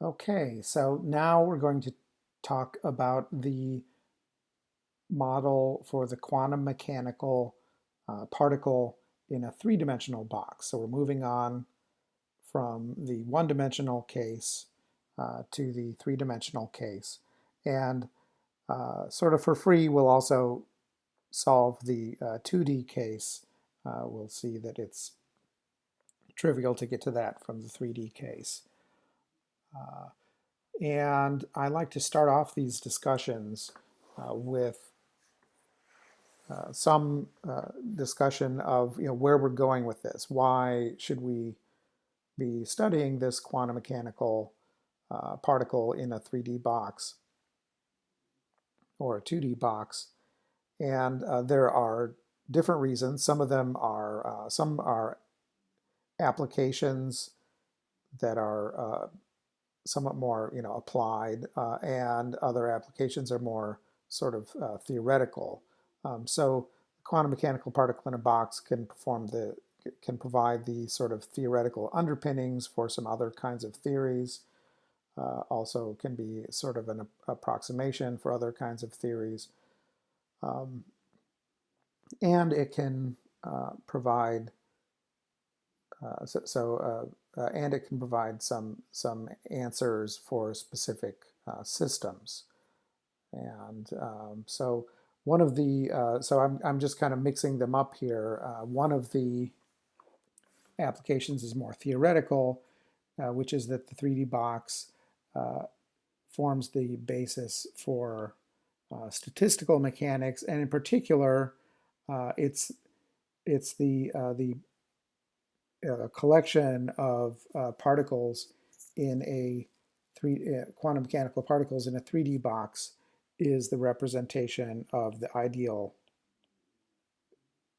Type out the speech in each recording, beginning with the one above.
Okay, so now we're going to talk about the model for the quantum mechanical particle in a three-dimensional box. So we're moving on from the one-dimensional case to the three-dimensional case. And sort of for free, we'll also solve the 2D case. We'll see that it's trivial to get to that from the 3D case. And I like to start off these discussions with some discussion of where we're going with this. Why should we be studying this quantum mechanical particle in a 3D box or a 2D box? And there are different reasons. Some of them are some are applications that are somewhat more applied, and other applications are more sort of theoretical. So the quantum mechanical particle in a box can provide the sort of theoretical underpinnings for some other kinds of theories. Also can be sort of an approximation for other kinds of theories. And it can provide and it can provide some answers for specific systems. And so one of the I'm just kind of mixing them up here. One of the applications is more theoretical, which is that the 3D box forms the basis for statistical mechanics, and in particular, it's the collection of particles in a quantum mechanical particles in a 3D box is the representation of the ideal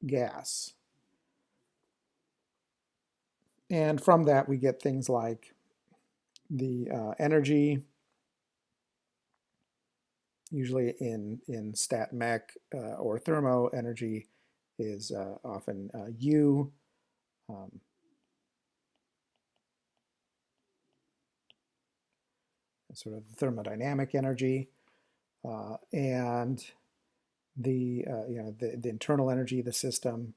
gas. And from that we get things like the energy, usually in stat mech or thermo energy is often U. Sort of thermodynamic energy, and the the internal energy of the system,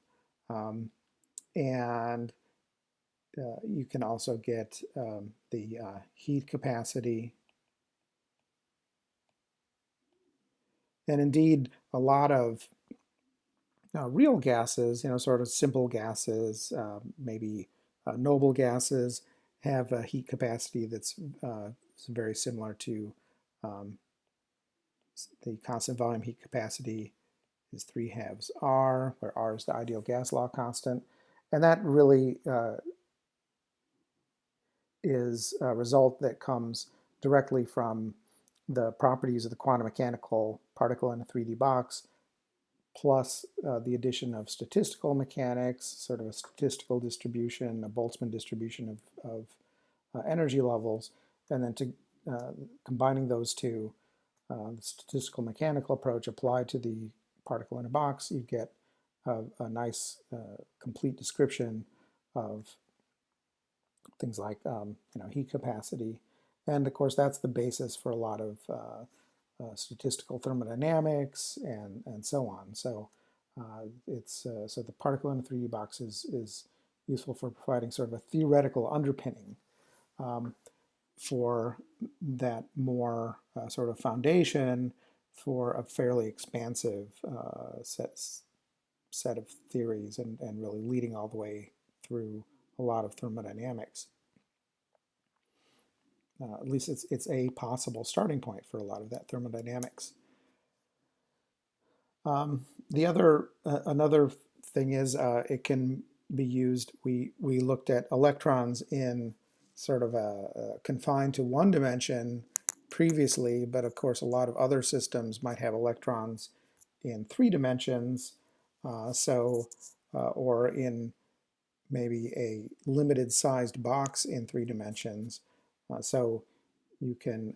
and you can also get the heat capacity, and indeed a lot of real gases, sort of simple gases, maybe noble gases, have a heat capacity that's very similar to the constant volume heat capacity is 3/2 R, where R is the ideal gas law constant. And that really is a result that comes directly from the properties of the quantum mechanical particle in a 3D box, plus the addition of statistical mechanics, sort of a statistical distribution, a Boltzmann distribution of energy levels, and then to combining those two, the statistical mechanical approach applied to the particle in a box, you get a nice complete description of things like heat capacity. And of course that's the basis for a lot of statistical thermodynamics and so on. So so the particle in a 3D box is useful for providing sort of a theoretical underpinning for that more sort of foundation for a fairly expansive set of theories, and really leading all the way through a lot of thermodynamics. At least it's a possible starting point for a lot of that thermodynamics. Another thing is it can be used. We looked at electrons in sort of confined to one dimension previously, but of course a lot of other systems might have electrons in 3 dimensions, or in maybe a limited sized box in 3 dimensions. So you can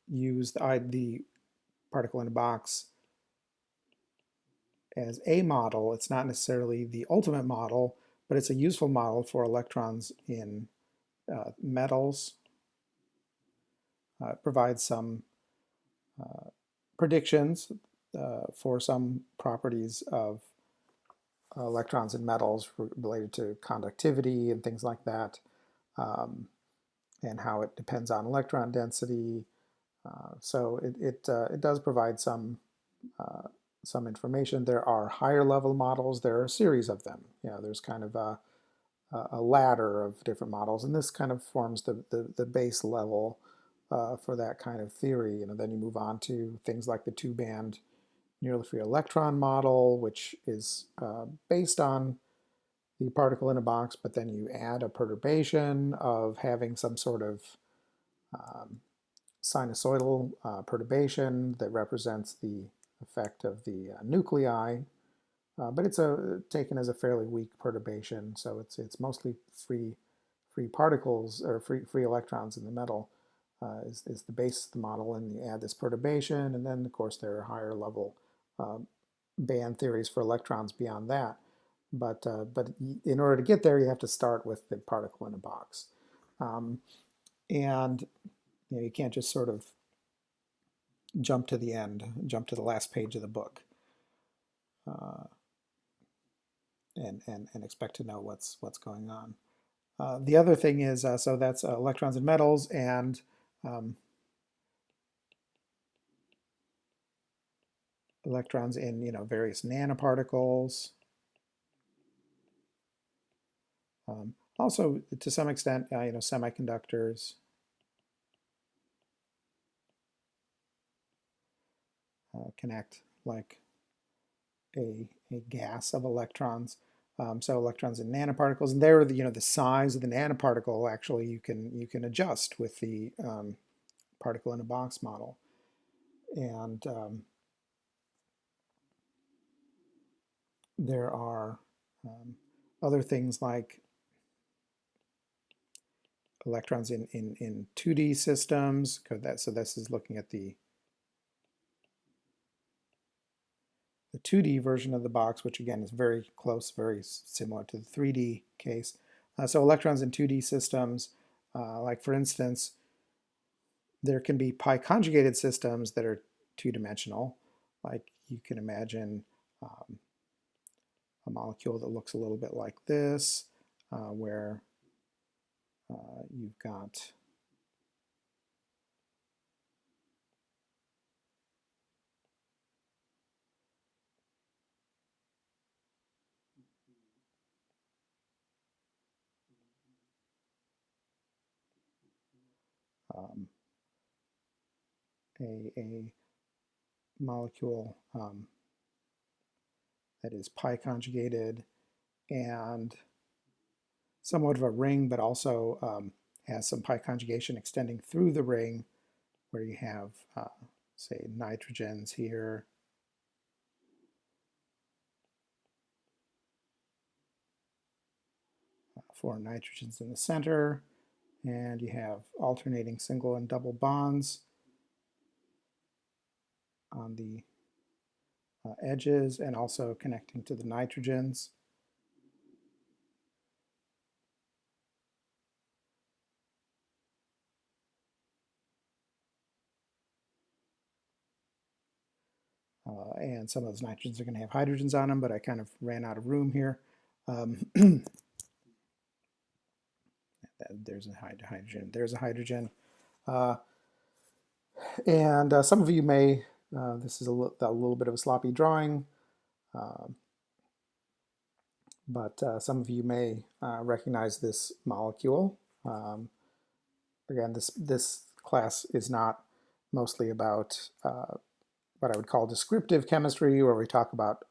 use the particle in a box as a model. It's not necessarily the ultimate model, but it's a useful model for electrons in metals. It provides some predictions for some properties of electrons in metals related to conductivity and things like that, and how it depends on electron density. So it does provide some information. There are higher level models. There are a series of them. There's kind of a ladder of different models, and this kind of forms the base level for that kind of theory. Then you move on to things like the two-band nearly free electron model, which is based on the particle in a box, but then you add a perturbation of having some sort of sinusoidal perturbation that represents the effect of the nuclei, but it's taken as a fairly weak perturbation, so it's mostly free particles or free electrons in the metal is the base of the model, and you add this perturbation, and then of course there are higher level band theories for electrons beyond that. But in order to get there, you have to start with the particle in a box, and you can't just sort of jump to the end, jump to the last page of the book, and expect to know what's going on. The other thing is, so that's electrons in metals, and electrons in various nanoparticles. Also, to some extent, semiconductors. Can act like a gas of electrons. So electrons in nanoparticles, and there, the size of the nanoparticle actually you can adjust with the particle in a box model, and there are other things like electrons in 2D systems. So this is looking at the 2D version of the box, which again is very close, very similar to the 3D case. So electrons in 2D systems, like for instance, there can be pi conjugated systems that are two-dimensional. Like you can imagine a molecule that looks a little bit like this, where you've got a molecule that is pi conjugated and somewhat of a ring, but also has some pi conjugation extending through the ring, where you have, say, nitrogens here. 4 nitrogens in the center, and you have alternating single and double bonds on the edges, and also connecting to the nitrogens. And some of those nitrogens are going to have hydrogens on them, but I kind of ran out of room here. There's a hydrogen. There's a hydrogen. And some of you may, this is a little bit of a sloppy drawing, but some of you may recognize this molecule. Again, this class is not mostly about what I would call descriptive chemistry, where we talk about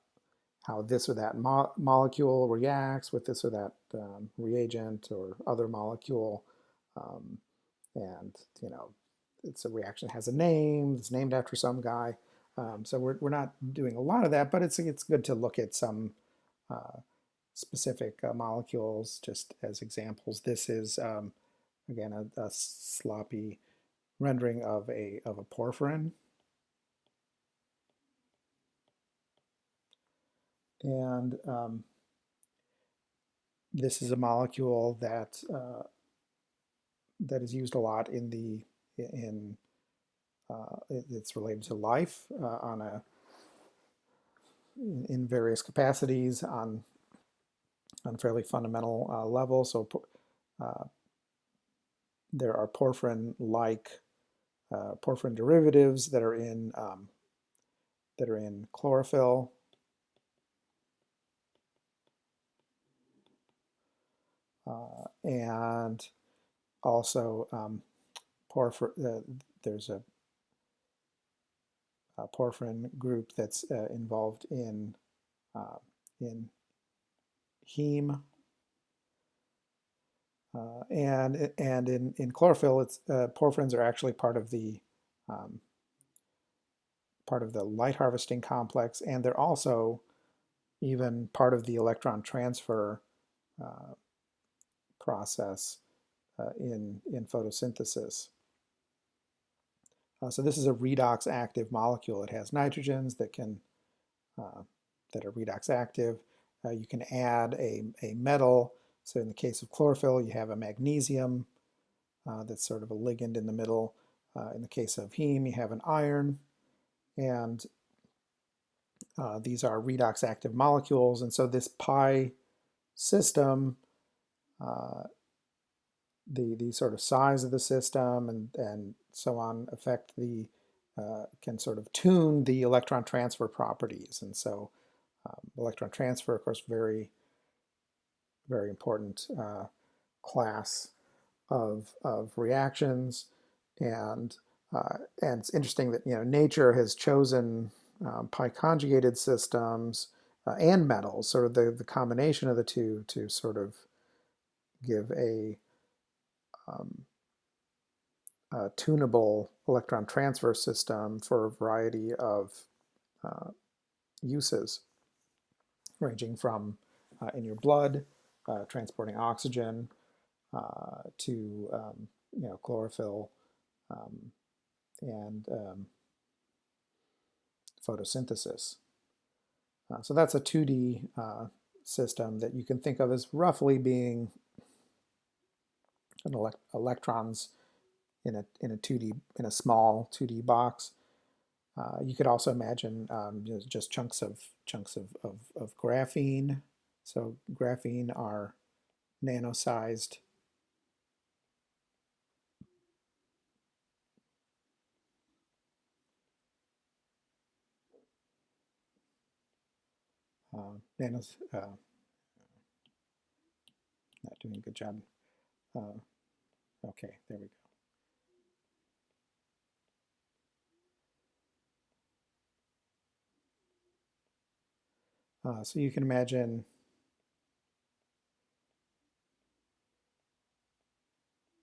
how this or that molecule reacts with this or that reagent or other molecule, and it's a reaction that has a name, it's named after some guy. So we're not doing a lot of that, but it's good to look at some specific molecules just as examples. This is again a sloppy rendering of a porphyrin. And This is a molecule that that is used a lot in it's related to life on in various capacities on fairly fundamental levels. So uh, there are porphyrin-like porphyrin derivatives that are in chlorophyll. And also there's a porphyrin group that's involved in heme. And in chlorophyll, it's porphyrins are actually um, part of the light harvesting complex, and they're also even part of the electron transfer uh, process in photosynthesis. So this is a redox active molecule. It has nitrogens that that are redox active. You can add a metal. So in the case of chlorophyll, you have a magnesium that's sort of a ligand in the middle. In the case of heme, you have an iron. And these are redox active molecules. And so this pi system, the sort of size of the system and so on affect can sort of tune the electron transfer properties. And so electron transfer, of course, very, very important class of reactions. And it's interesting that nature has chosen pi conjugated systems and metals, sort of the combination of the two, to sort of give um, a tunable electron transfer system for a variety of uses, ranging from in your blood, transporting oxygen, to chlorophyll um, and photosynthesis. So that's a 2D system that you can think of as roughly being electrons in a 2D in a small 2D box. You could also imagine just chunks of graphene. So graphene are nano-sized nanos. Not doing a good job. Okay, there we go. So you can imagine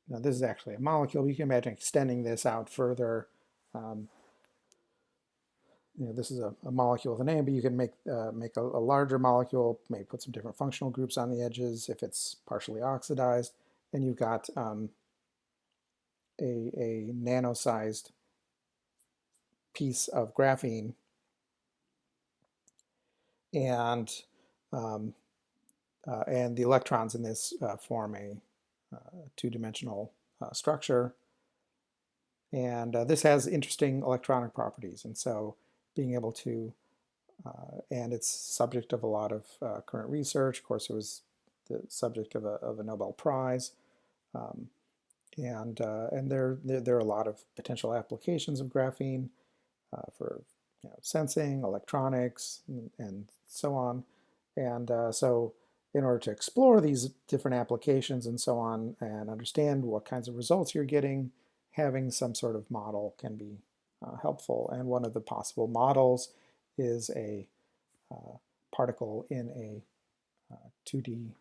now this is actually a molecule. You can imagine extending this out further. Um, this is a molecule with a name, but you can make a larger molecule, maybe put some different functional groups on the edges if it's partially oxidized, and you've got a nano-sized piece of graphene, and and the electrons in this form a two-dimensional structure. And this has interesting electronic properties, and so being able to and it's subject of a lot of current research. Of course, it was the subject of a Nobel Prize, um, and there are a lot of potential applications of graphene for sensing, electronics, and so on. And so in order to explore these different applications and so on and understand what kinds of results you're getting, having some sort of model can be helpful. And one of the possible models is a particle in a 2D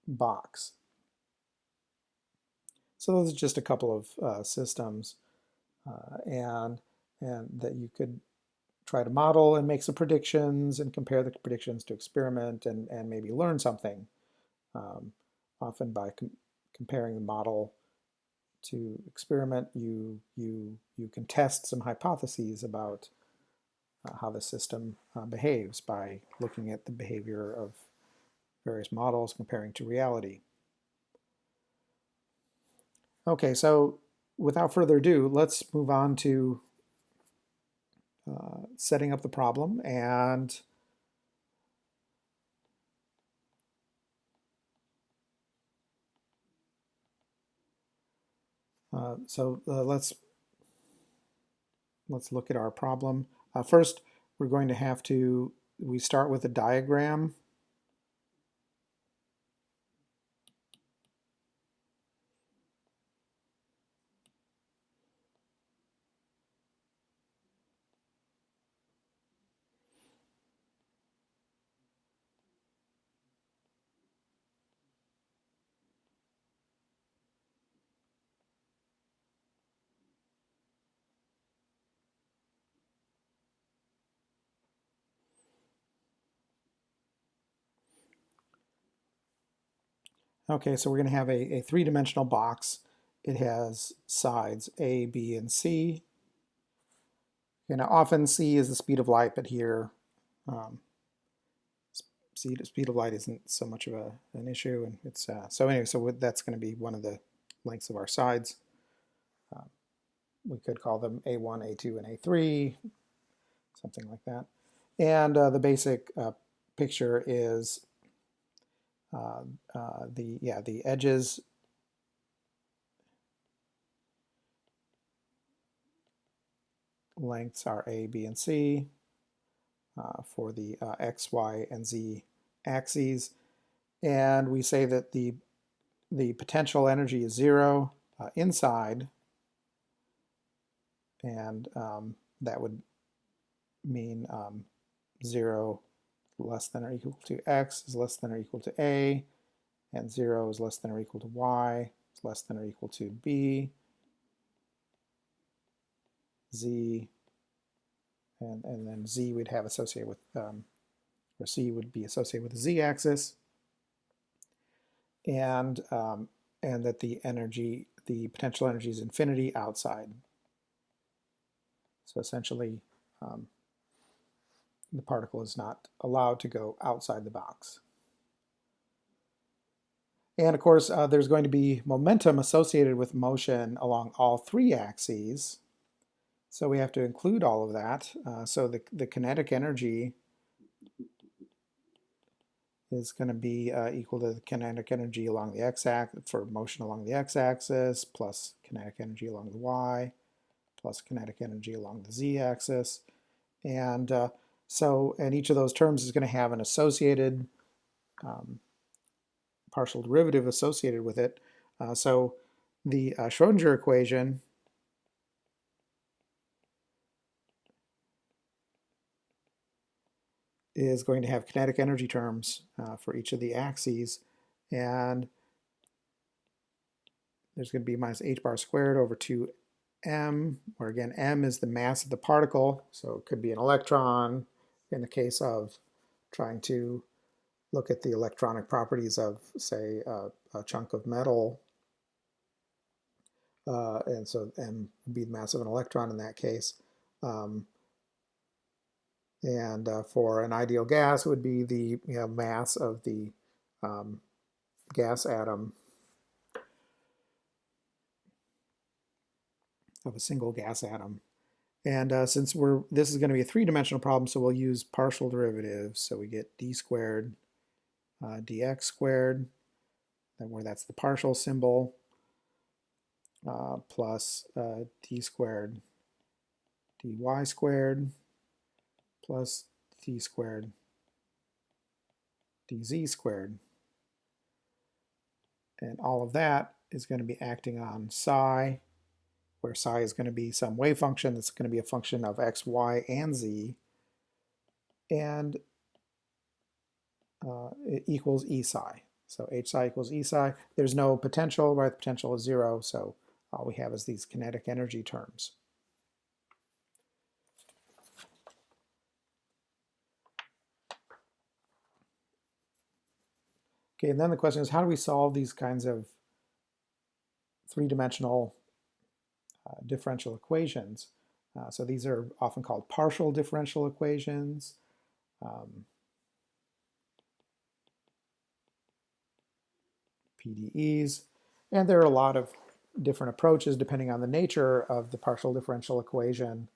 box. So those are just a couple of systems and that you could try to model and make some predictions and compare the predictions to experiment and maybe learn something. Often by comparing the model to experiment, you can test some hypotheses about how the system behaves by looking at the behavior of various models comparing to reality. Okay, so without further ado, let's move on to setting up the problem. And let's look at our problem. First, we're going to have to, we start with a diagram. Okay, so we're going to have a three-dimensional box. It has sides A, B, and C. You know, often C is the speed of light, but here um, speed of light isn't so much of an issue. And it's so anyway, so that's going to be one of the lengths of our sides. We could call them A1, A2, and A3, something like that. And the basic picture is the edges lengths are A, B, and C for the X, Y, and Z axes. And we say that the potential energy is 0 inside, and that would mean 0 less than or equal to X is less than or equal to A, and 0 is less than or equal to Y, is less than or equal to B, Z, and then Z would have associated with, or C would be associated with the Z-axis, and that the potential energy is infinity outside. So essentially, the particle is not allowed to go outside the box. And of course, there's going to be momentum associated with motion along all three axes. So we have to include all of that. So the kinetic energy is going to be equal to the kinetic energy along the x-axis for motion along the x-axis, plus kinetic energy along the y, plus kinetic energy along the z-axis. And and each of those terms is going to have an associated partial derivative associated with it. So the Schrodinger equation is going to have kinetic energy terms for each of the axes, and there's going to be minus h bar squared over 2m, where again m is the mass of the particle, so it could be an electron in the case of trying to look at the electronic properties of, say, a chunk of metal, and so m would be the mass of an electron in that case. And for an ideal gas, it would be the mass of the gas atom of a single gas atom. And since this is going to be a three-dimensional problem, so we'll use partial derivatives. So we get d squared dx squared, and where that's the partial symbol, plus d squared dy squared, plus d squared dz squared. And all of that is going to be acting on psi, where psi is going to be some wave function that's going to be a function of x, y, and z, and it equals E psi. So H psi equals E psi. There's no potential, right? The potential is 0, so all we have is these kinetic energy terms. Okay, and then the question is, how do we solve these kinds of three-dimensional differential equations? So these are often called partial differential equations. PDEs. And there are a lot of different approaches depending on the nature of the partial differential equation.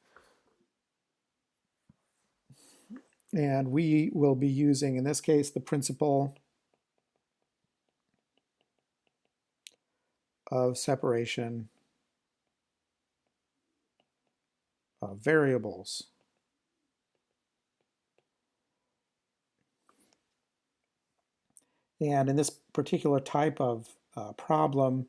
And we will be using, in this case, the principle of separation of variables. And in this particular type of problem,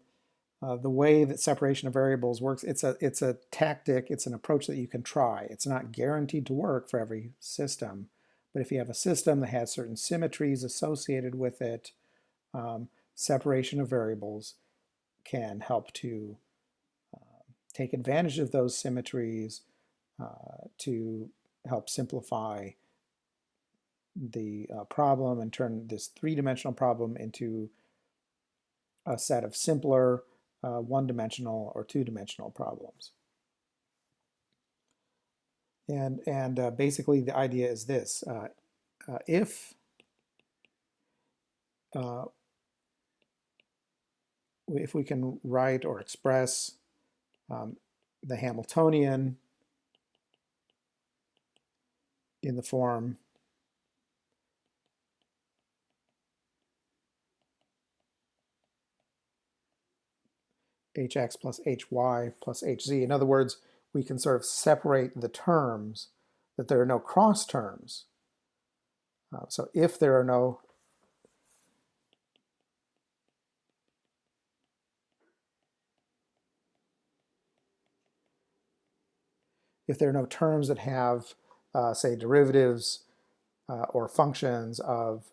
the way that separation of variables works, it's a tactic, it's an approach that you can try. It's not guaranteed to work for every system, but if you have a system that has certain symmetries associated with it, separation of variables can help to take advantage of those symmetries to help simplify the problem and turn this three-dimensional problem into a set of simpler one-dimensional or two-dimensional problems. And basically the idea is this. If we can write or express the Hamiltonian in the form hx plus hy plus hz. In other words, we can sort of separate the terms, that there are no cross terms. So if there are no terms that have, say, derivatives or functions of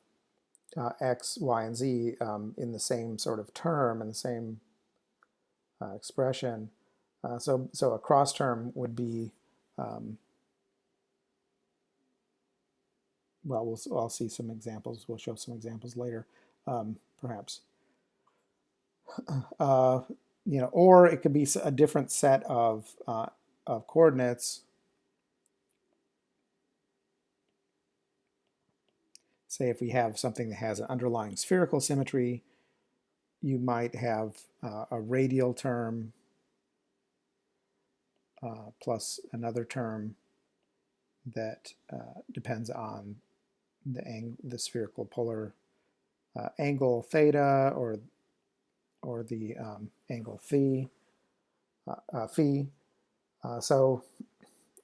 x, y, and z in the same sort of term, in the same expression. So a cross term would be, well, I'll see some examples. We'll show some examples later, perhaps. Or it could be a different set of coordinates. Say if we have something that has an underlying spherical symmetry, you might have a radial term plus another term that depends on the spherical polar angle theta or the angle phi. So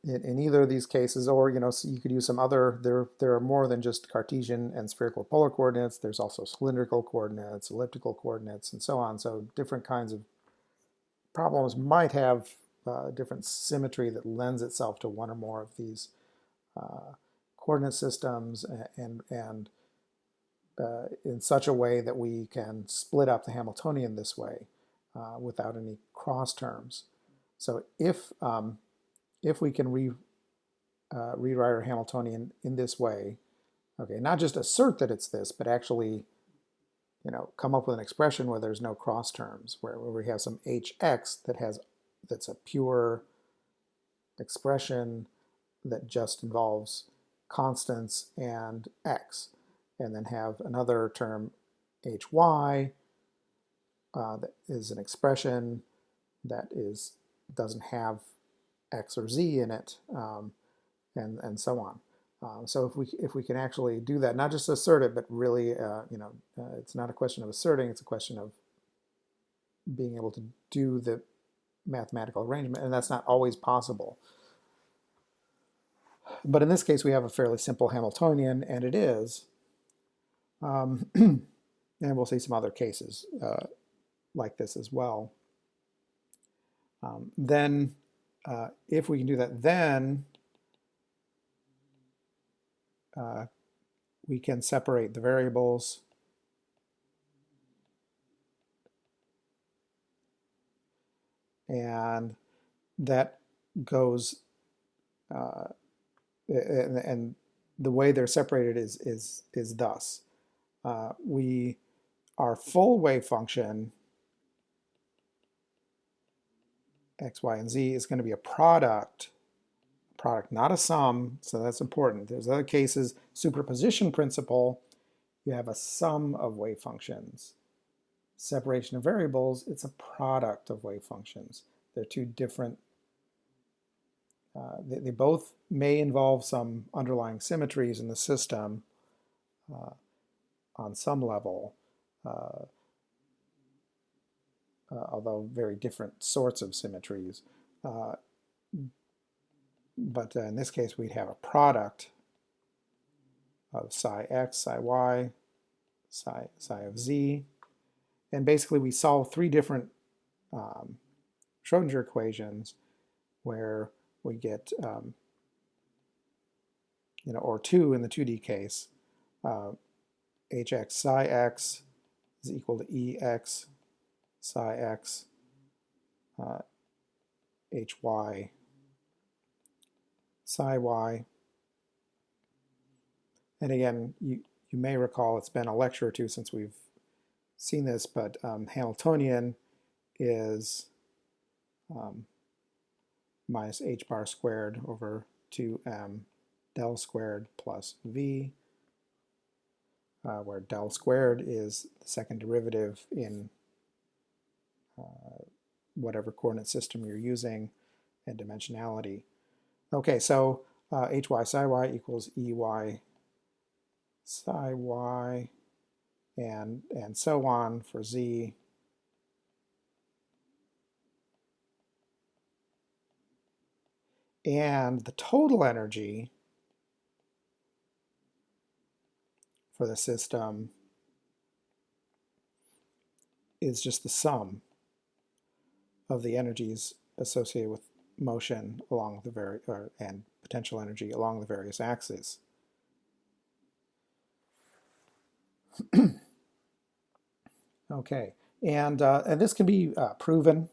in either of these cases, or so you could use some other. There are more than just Cartesian and spherical polar coordinates. There's also cylindrical coordinates, elliptical coordinates, and so on. So different kinds of problems might have different symmetry that lends itself to one or more of these coordinate systems, and in such a way that we can split up the Hamiltonian this way without any cross terms. So if we can rewrite our Hamiltonian in this way, okay, not just assert that it's this, but actually, come up with an expression where there's no cross terms, where we have some hx that's a pure expression that just involves constants and x, and then have another term hy that is an expression that doesn't have x or z in it, and so on. So if we can actually do that, not just assert it, but really, it's not a question of asserting; it's a question of being able to do the mathematical arrangement, and that's not always possible. But in this case, we have a fairly simple Hamiltonian, and it is. And we'll see some other cases like this as well. Then, if we can do that, then we can separate the variables. And that goes, and the way they're separated is thus. Our full wave function, x, y, and z, is going to be a product, not a sum, so that's important. There's other cases, superposition principle, you have a sum of wave functions. separation of variables, it's a product of wave functions. They're two different, they both may involve some underlying symmetries in the system on some level, although very different sorts of symmetries. But in this case, we'd have a product of psi x, psi y, psi of z. And basically, we solve three different Schrodinger equations where we get, or two in the 2D case, hx psi x is equal to ex psi x hy psi y. And again, you may recall it's been a lecture or two since we've seen this, but Hamiltonian is minus h bar squared over 2m del squared plus v, where del squared is the second derivative in whatever coordinate system you're using and dimensionality. Okay, so hy psi y equals ey psi y, and so on for z. And the total energy for the system is just the sum of the energies associated with motion along the and potential energy along the various axes. Okay, and this can be proven.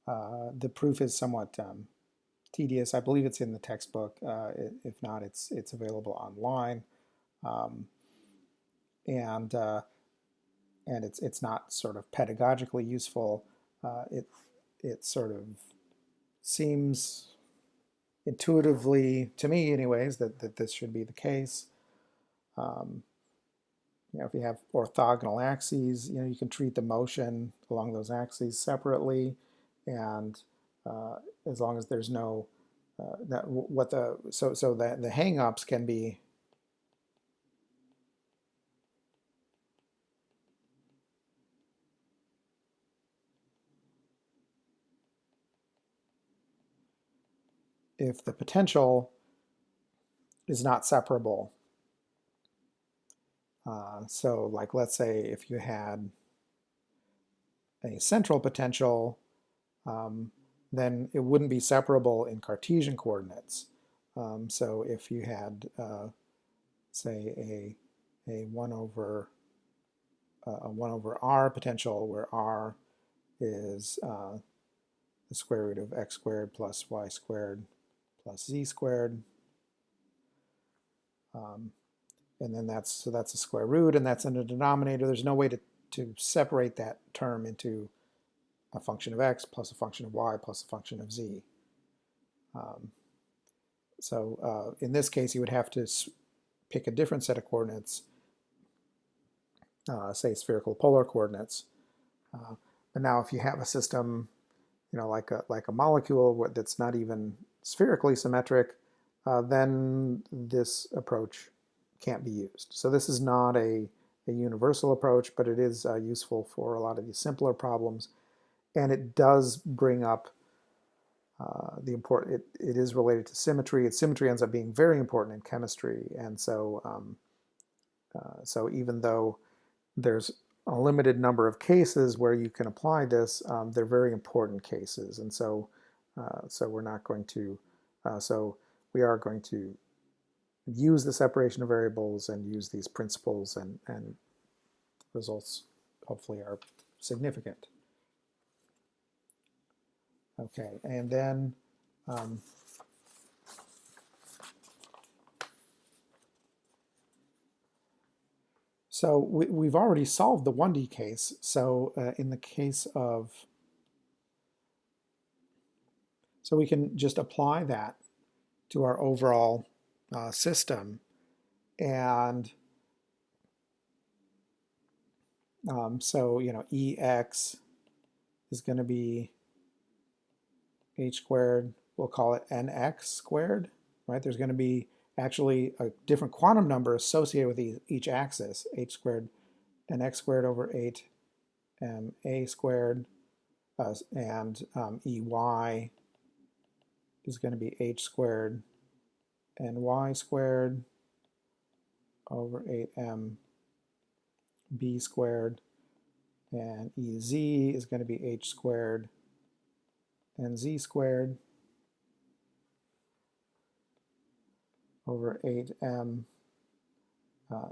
The proof is somewhat tedious. I believe it's in the textbook. If not, it's available online, and it's not sort of pedagogically useful. It sort of seems intuitively, to me anyways, that this should be the case. If you have orthogonal axes, you can treat the motion along those axes separately, and as long as there's no the hang-ups can be if the potential is not separable. So like, let's say if you had a central potential, then it wouldn't be separable in Cartesian coordinates. So if you had, say, a 1 over r potential, where r is the square root of x squared plus y squared plus z squared, and then that's a square root, and that's in the denominator. There's no way to separate that term into a function of x plus a function of y plus a function of z. So in this case, you would have to pick a different set of coordinates, say spherical polar coordinates. But now if you have a system, like a molecule that's not even spherically symmetric, then this approach can't be used. So this is not a universal approach, but it is useful for a lot of these simpler problems. And it does bring up the important, it is related to symmetry. Symmetry ends up being very important in chemistry. And so, so even though there's a limited number of cases where you can apply this, they're very important cases. And so, so we're not going to, so we are going to use the separation of variables and use these principles, and results hopefully are significant. Okay, and then so we've already solved the 1D case. So in the case of, so we can just apply that to our overall system, and So, EX is going to be h squared, we'll call it nx squared, right? There's going to be actually a different quantum number associated with each axis, h squared nx squared over 8ma squared, and ey is going to be h squared ny squared over 8m b squared, and ez is going to be h squared and z squared over 8m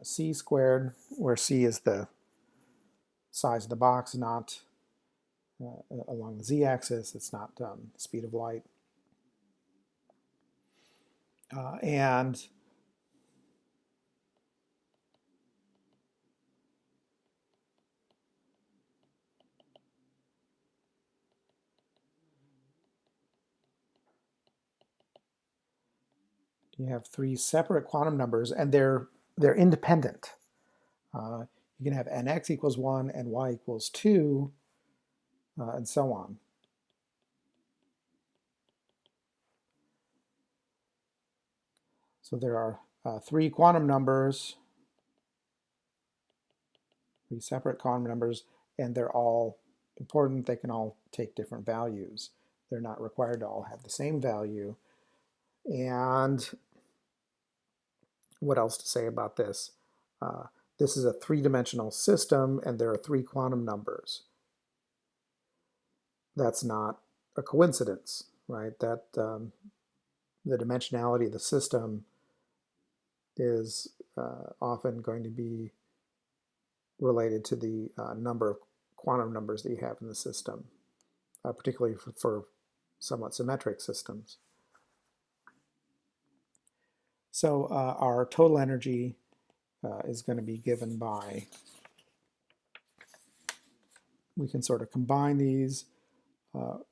c squared, where c is the size of the box, not along the z-axis. It's not speed of light. And you have three separate quantum numbers, and they're independent. You can have nx equals 1 and y equals 2, and so on. So there are three quantum numbers, three separate quantum numbers, and they're all important. They can all take different values. They're not required to all have the same value. And what else to say about this? This is a three-dimensional system, and there are three quantum numbers. That's not a coincidence, right? That the dimensionality of the system is often going to be related to the number of quantum numbers that you have in the system, particularly for somewhat symmetric systems. So our total energy is going to be given by, we can sort of combine these.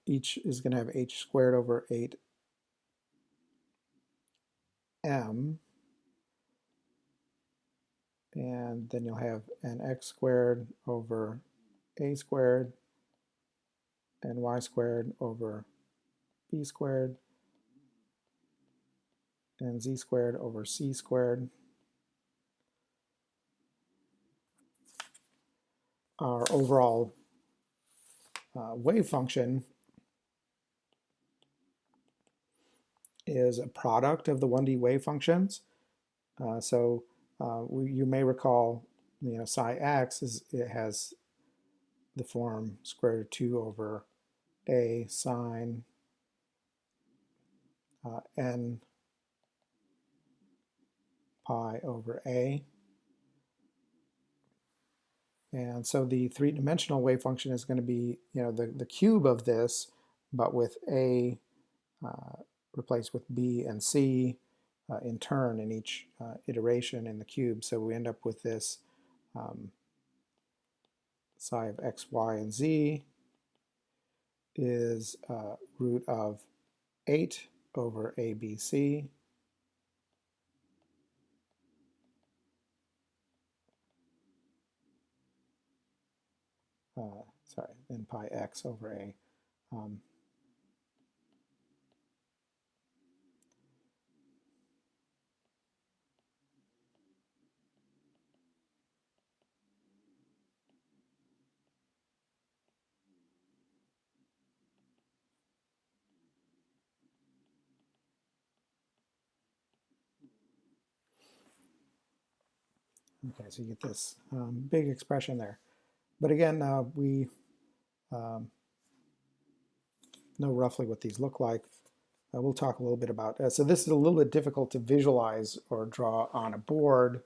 Each is going to have h squared over 8m, and then you'll have nx squared over a squared and y squared over b squared and z squared over c squared. Our overall wave function is a product of the 1D wave functions. You may recall, psi x it has the form square root of 2 over a sine n pi over a. And so the three-dimensional wave function is going to be, the cube of this, but with a replaced with b and c in turn in each iteration in the cube. So we end up with this psi of x, y, and z is root of 8 over ABC then pi x over a. Okay, so you get this big expression there. But again, we know roughly what these look like. We'll talk a little bit about, so this is a little bit difficult to visualize or draw on a board.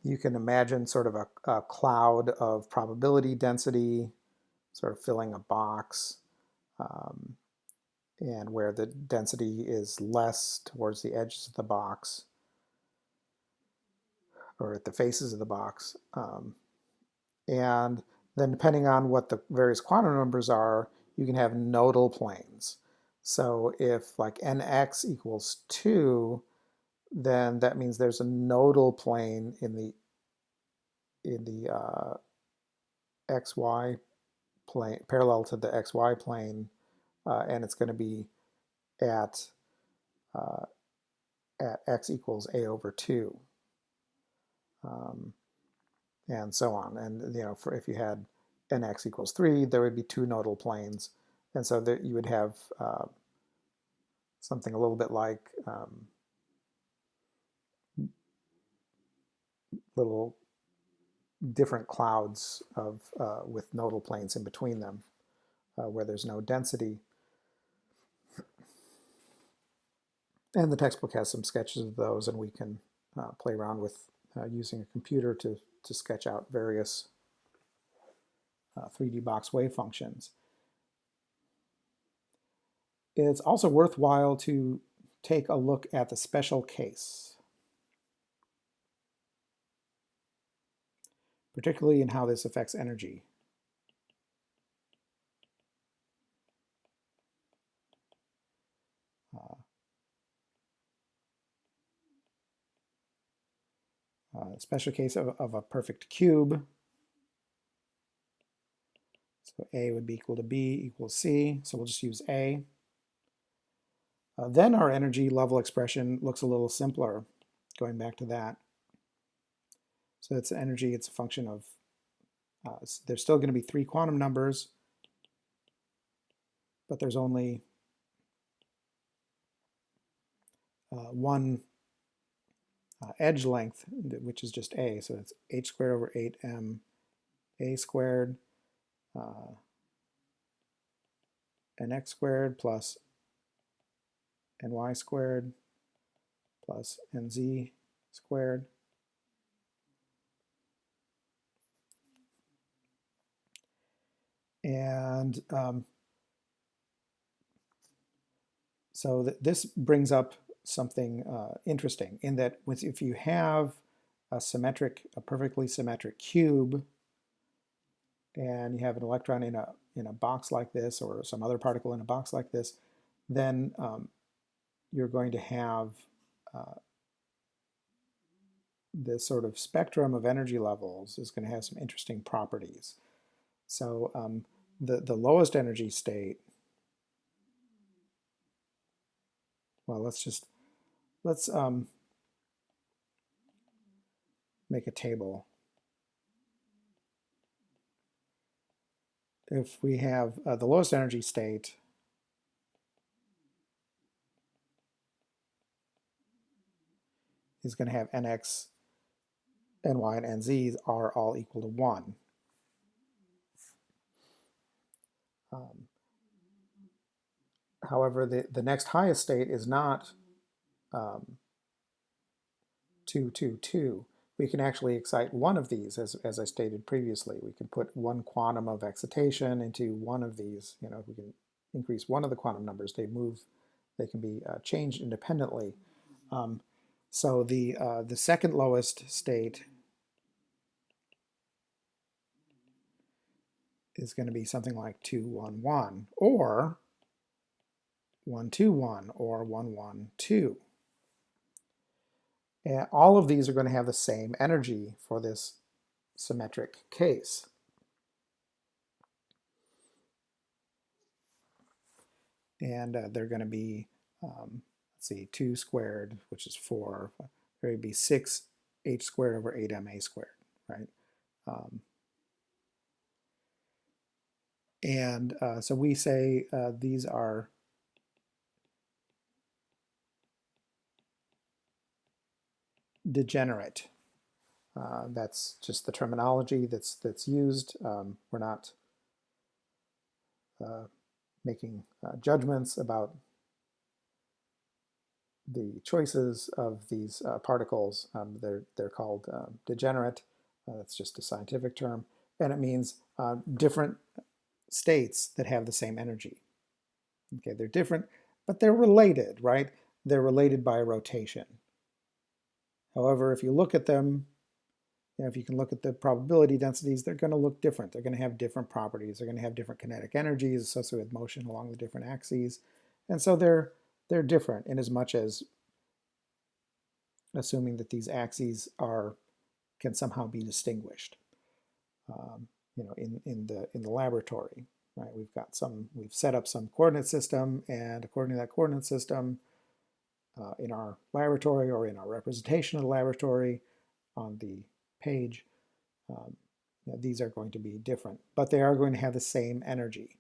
You can imagine sort of a cloud of probability density sort of filling a box, and where the density is less towards the edges of the box or at the faces of the box. And then depending on what the various quantum numbers are, you can have nodal planes. So if like nx equals 2, then that means there's a nodal plane in the in the XY plane, parallel to the XY plane, and it's going to be at uh, at x equals a over 2, and so on. And for if you had nx equals 3, there would be 2 nodal planes, and so that you would have something a little bit like little different clouds of with nodal planes in between them, where there's no density. And the textbook has some sketches of those, and we can play around with using a computer to sketch out various 3D box wave functions. It's also worthwhile to take a look at the special case, particularly in how this affects energy. Special case of a perfect cube. So A would be equal to B equals C, so we'll just use A. Then our energy level expression looks a little simpler, going back to that. So it's energy, it's a function of, there's still going to be 3 quantum numbers, but there's only one edge length, which is just A. So it's h squared over 8m a squared nx squared plus ny squared plus nz squared. And so this brings up something interesting, in that if you have a perfectly symmetric cube, and you have an electron in a box like this, or some other particle in a box like this, then you're going to have this sort of spectrum of energy levels is going to have some interesting properties. So the lowest energy state, well, let's make a table. If we have the lowest energy state is going to have nx, ny, and nz's are all equal to 1. However, the next highest state is not 2, 2, 2. We can actually excite one of these, as I stated previously. We can put one quantum of excitation into one of these. If we can increase one of the quantum numbers, they can be changed independently. So the second lowest state is going to be something like 2, 1, 1, or 1, 2, 1, or 1, 1, 2. And all of these are going to have the same energy for this symmetric case. And they're going to be, let's see, 2 squared, which is 4. There would be 6 h squared over 8m a squared, right? And so we say these are degenerate. That's just the terminology that's used. We're not making judgments about the choices of these particles. They're called degenerate. That's just a scientific term, and it means different states that have the same energy. Okay, they're different, but they're related, right? They're related by rotation. However, if you look at them, if you can look at the probability densities, they're going to look different. They're going to have different properties. They're going to have different kinetic energies associated with motion along the different axes. And so they're different in as much as assuming that these axes are can somehow be distinguished, in the laboratory, right? We've set up some coordinate system, and according to that coordinate system, in our laboratory or in our representation of the laboratory on the page, these are going to be different, but they are going to have the same energy.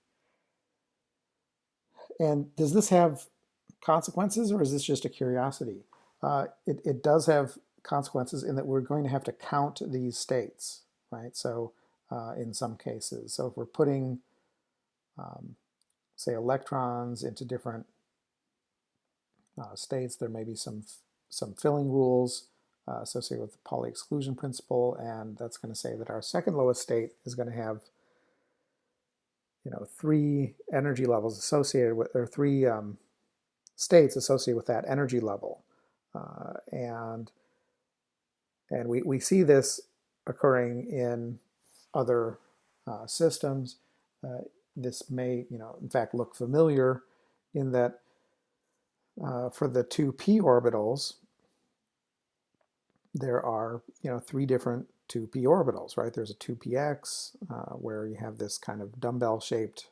And does this have consequences, or is this just a curiosity? It does have consequences in that we're going to have to count these states, right? So in some cases, so if we're putting, say, electrons into different states, there may be some filling rules associated with the Pauli exclusion principle, and that's going to say that our second lowest state is going to have, 3 energy levels associated with, or 3 states associated with that energy level, and we see this occurring in other systems. This may, in fact, look familiar in that for the 2 p orbitals, there are 3 different 2p orbitals, right? There's a 2px where you have this kind of dumbbell-shaped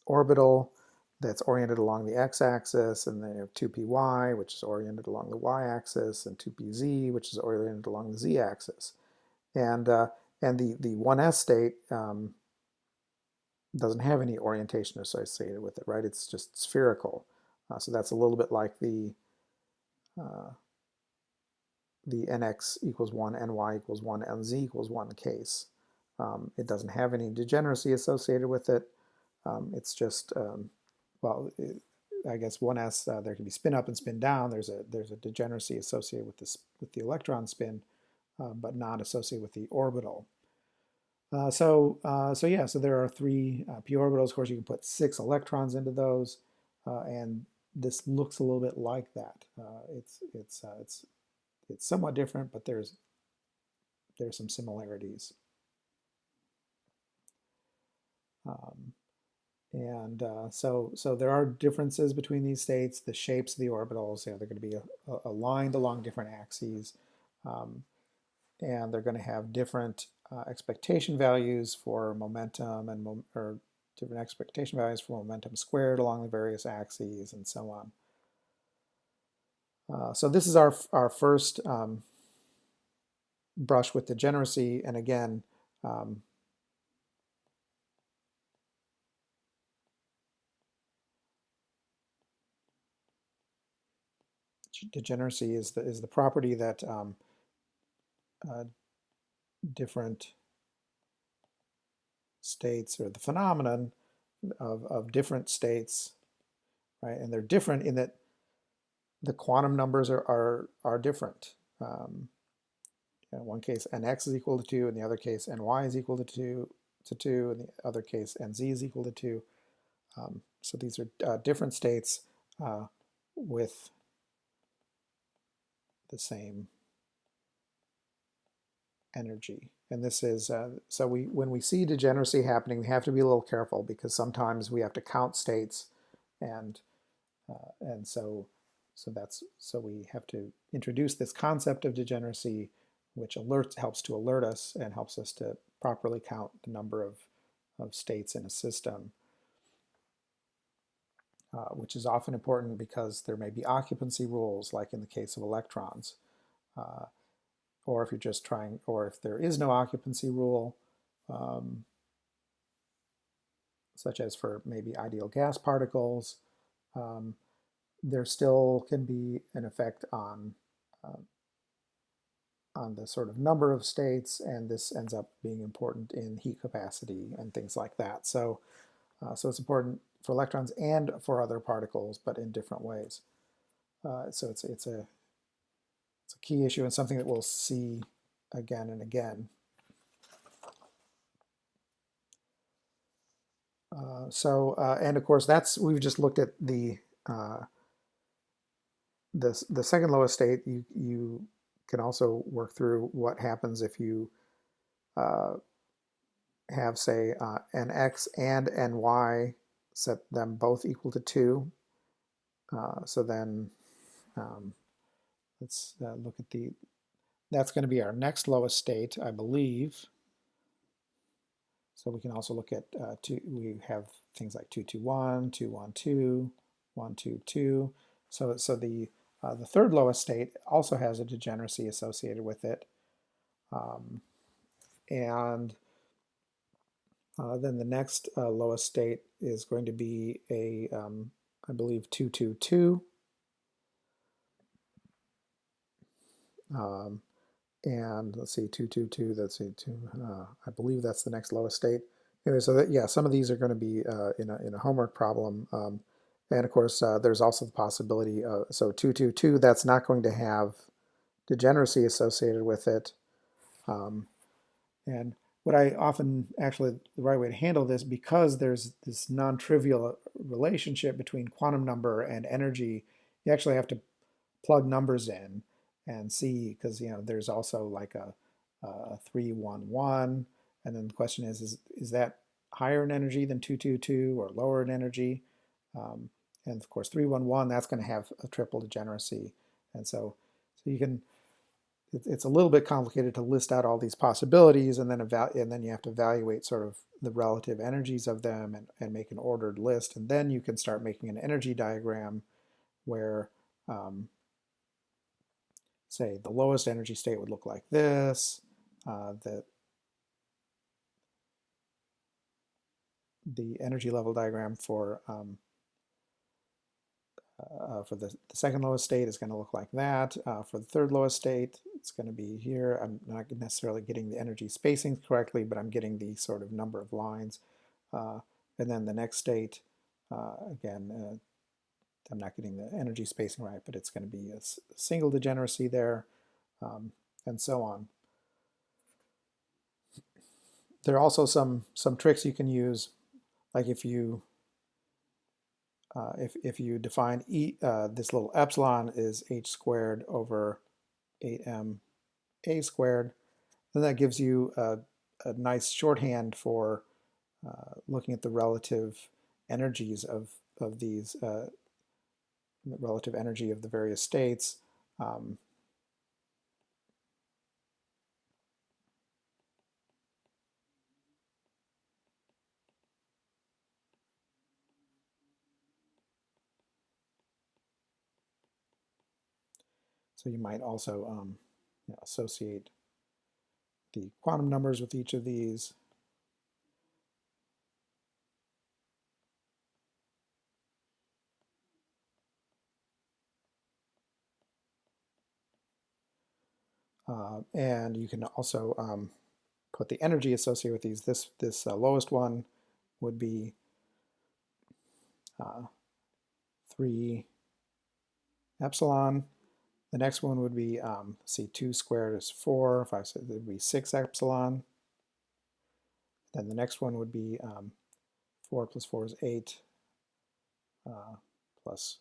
orbital that's oriented along the x-axis, and then you have 2py, which is oriented along the y-axis, and 2pz, which is oriented along the z-axis. And the 1s state doesn't have any orientation associated with it, right? It's just spherical. So that's a little bit like the nx equals 1, ny equals 1, and z equals 1 case. It doesn't have any degeneracy associated with it. It's just, well, I guess 1s, there can be spin up and spin down. There's a degeneracy associated with the electron spin, but not associated with the orbital. So there are 3 p orbitals. Of course, you can put 6 electrons into those, and this looks a little bit like that. It's somewhat different, but there's some similarities. So there are differences between these states. The shapes of the orbitals, they're going to be aligned along different axes, and they're going to have different expectation values for momentum or different expectation values for momentum squared along the various axes, and so on. So this is our first brush with degeneracy, and again, degeneracy is the property that different states, or the phenomenon of different states, right? And they're different in that the quantum numbers are different. In one case, nx is equal to 2, in the other case, ny is equal to 2, in the other case, nz is equal to 2. So these are different states with the same energy. And this is, so when we see degeneracy happening, we have to be a little careful, because sometimes we have to count states, and so we have to introduce this concept of degeneracy, which helps to alert us and helps us to properly count the number of states in a system, which is often important because there may be occupancy rules, like in the case of electrons. Or if you're just trying, or if there is no occupancy rule, such as for maybe ideal gas particles, there still can be an effect on the sort of number of states, and this ends up being important in heat capacity and things like that. So, so it's important for electrons and for other particles, but in different ways. So it's a key issue, and something that we'll see again and again. And of course, we've just looked at the second lowest state. You can also work through what happens if you have, say, nx and ny, set them both equal to 2. So then let's look at that's going to be our next lowest state, I believe. So we can also look at, we have things like 221, 212, 122. So the third lowest state also has a degeneracy associated with it. And then the next lowest state is going to be a, I believe, 222. And let's see, 222, let's see, I believe that's the next lowest state. Anyway, so that, yeah, some of these are going to be in a homework problem. And of course, there's also the possibility of, so 222, that's not going to have degeneracy associated with it. And what I often, actually, the right way to handle this, because there's this non-trivial relationship between quantum number and energy, you actually have to plug numbers in and see, because there's also like a 311, and then the question is that higher in energy than 222 or lower in energy? And of course 311, that's going to have a triple degeneracy, and so you can, it's a little bit complicated to list out all these possibilities, and then you have to evaluate sort of the relative energies of them and make an ordered list, and then you can start making an energy diagram where say the lowest energy state would look like this, the energy level diagram for the second lowest state is going to look like that. For the third lowest state, it's going to be here. I'm not necessarily getting the energy spacing correctly, but I'm getting the sort of number of lines. And then the next state, again, I'm not getting the energy spacing right, but it's going to be a single degeneracy there, and so on. There are also some tricks you can use, like if you define this little epsilon is h squared over 8m a squared, then that gives you a nice shorthand for looking at the relative energies of these, the relative energy of the various states. So you might also associate the quantum numbers with each of these. And you can also put the energy associated with these. This lowest one would be 3 epsilon. The next one would be, see, 2 squared is 4. If I said it would be 6 epsilon. Then the next one would be 4 plus 4 is 8. Plus,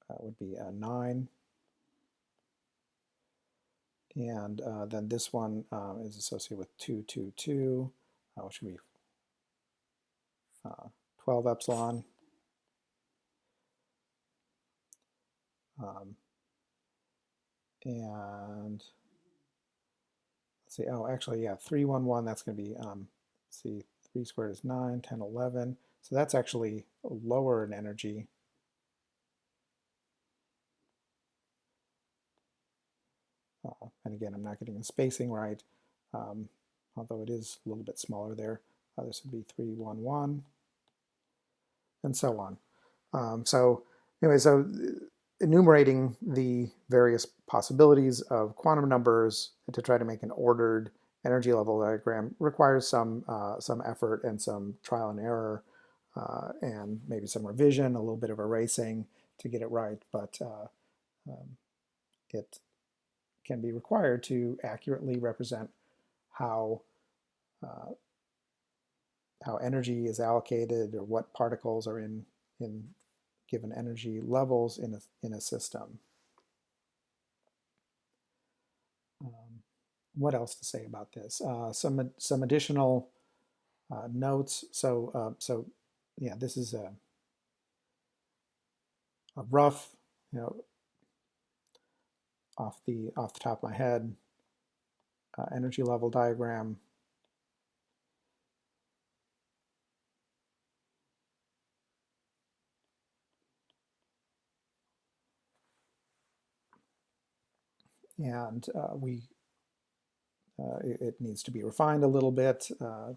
that would be 9. And then this one is associated with 222, which would be 12 epsilon. And let's see, oh, actually, yeah, 311, that's going to be, let's see, 3 squared is 9, 10, 11. So that's actually lower in energy. And again, I'm not getting the spacing right, although it is a little bit smaller there. This would be 311, and so on. So anyway, so enumerating the various possibilities of quantum numbers to try to make an ordered energy level diagram requires some effort and some trial and error, and maybe some revision, a little bit of erasing to get it right, but it can be required to accurately represent how energy is allocated or what particles are in given energy levels in a system. What else to say about this? Some additional notes. So yeah, this is a rough you know, off the top of my head, energy level diagram. And it needs to be refined a little bit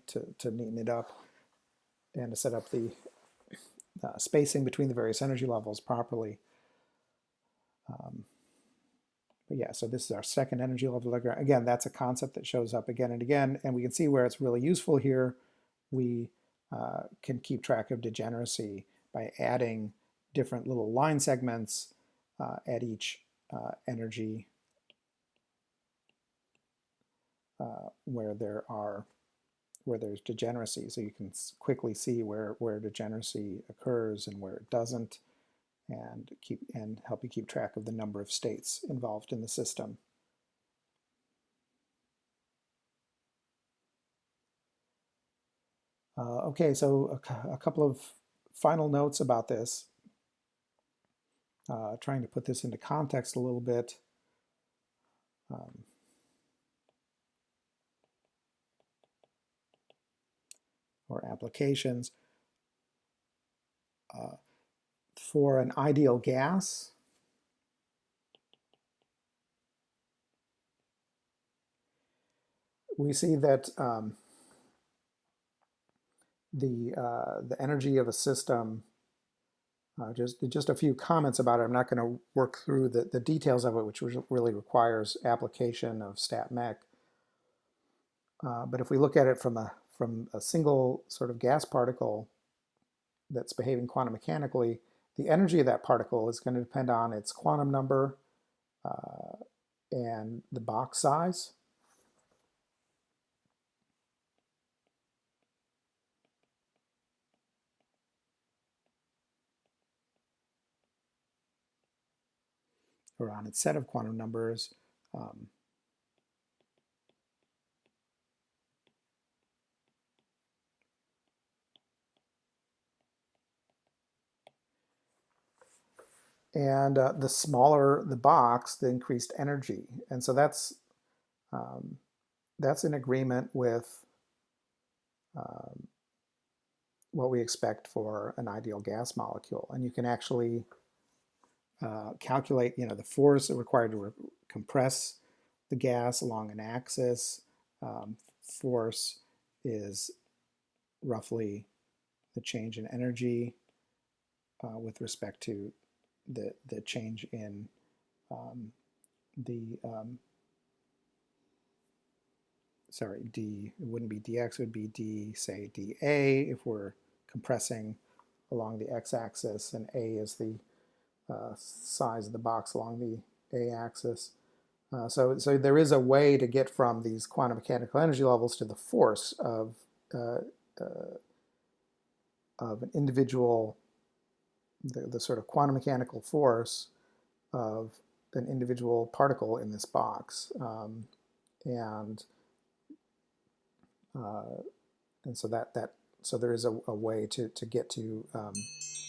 to neaten it up and to set up the spacing between the various energy levels properly. But yeah, so this is our second energy level diagram. Again, that's a concept that shows up again and again, and we can see where it's really useful here. We can keep track of degeneracy by adding different little line segments at each energy where there's degeneracy, so you can quickly see where degeneracy occurs and where it doesn't, and help you keep track of the number of states involved in the system. Okay, so a couple of final notes about this. Trying to put this into context a little bit. Or applications. For an ideal gas, we see that the energy of a system, just a few comments about it. I'm not going to work through the details of it, which really requires application of stat mech. But if we look at it from a single sort of gas particle that's behaving quantum mechanically, the energy of that particle is going to depend on its quantum number and the box size. Or on its set of quantum numbers. And the smaller the box, the increased energy. And so that's in agreement with what we expect for an ideal gas molecule. And you can actually calculate, the force required to compress the gas along an axis. Force is roughly the change in energy with respect to the change in D, it wouldn't be dx, it would be d, say dA if we're compressing along the x-axis, and A is the size of the box along the A-axis. So there is a way to get from these quantum mechanical energy levels to the force of an individual, the sort of quantum mechanical force of an individual particle in this box. And so there is a way to get to,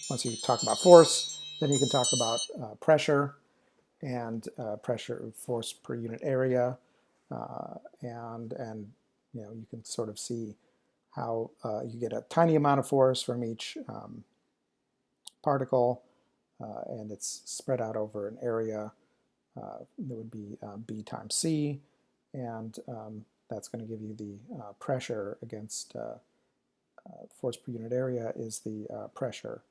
once you talk about force, then you can talk about pressure and force per unit area, and you can sort of see how you get a tiny amount of force from each particle, and it's spread out over an area that would be B times C, and that's going to give you the pressure against force per unit area is the pressure.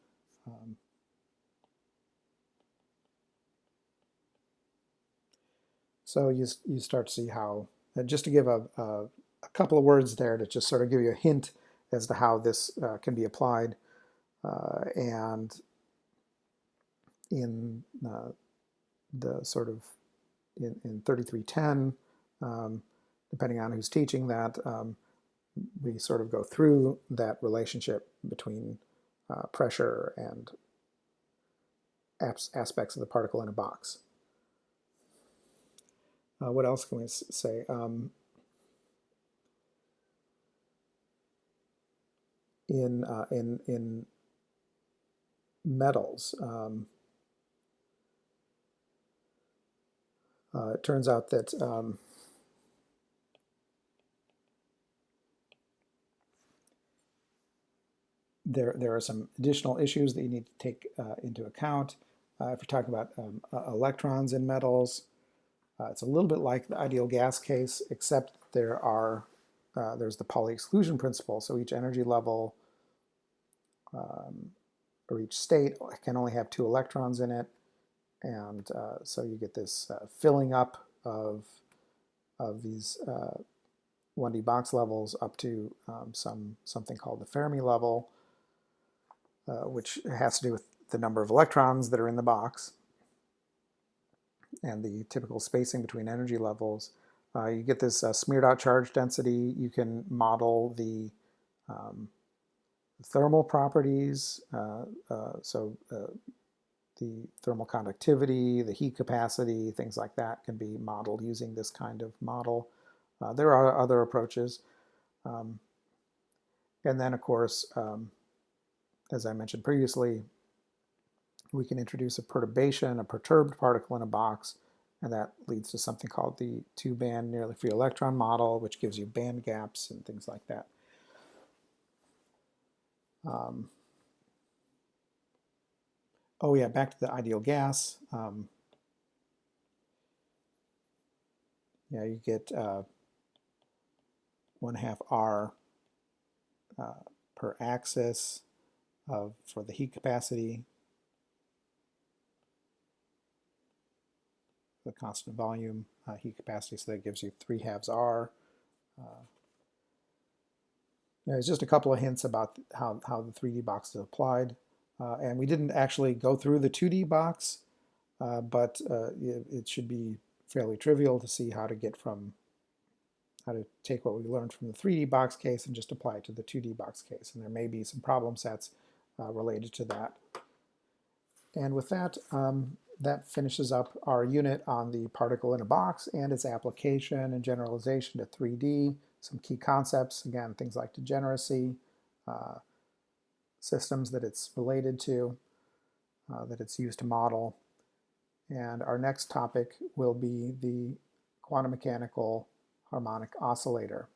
So you start to see how, just to give a couple of words there to just sort of give you a hint as to how this can be applied. And in the sort of, in 3310, depending on who's teaching that, we sort of go through that relationship between pressure and aspects of the particle in a box. What else can we say? In metals, It turns out that there are some additional issues that you need to take into account. If you're talking about electrons in metals, it's a little bit like the ideal gas case, except there's the Pauli exclusion principle. So each energy level or each state can only have 2 electrons in it, and so you get this filling up of these 1D box levels up to something called the Fermi level, which has to do with the number of electrons that are in the box and the typical spacing between energy levels. You get this smeared out charge density. You can model the thermal properties, the thermal conductivity, the heat capacity, things like that can be modeled using this kind of model. There are other approaches. And then, of course, as I mentioned previously, we can introduce a perturbation, a perturbed particle in a box, and that leads to something called the 2-band nearly free electron model, which gives you band gaps and things like that. Oh yeah, back to the ideal gas. Yeah, you get 1/2 R per axis for the heat capacity, the constant volume heat capacity, so that gives you 3/2 R. There's just a couple of hints about how the 3D box is applied. And we didn't actually go through the 2D box, but it should be fairly trivial to see how to take what we learned from the 3D box case and just apply it to the 2D box case. And there may be some problem sets related to that. And with that, that finishes up our unit on the particle in a box and its application and generalization to 3D. Some key concepts, again, things like degeneracy, systems that it's related to, that it's used to model. And our next topic will be the quantum mechanical harmonic oscillator.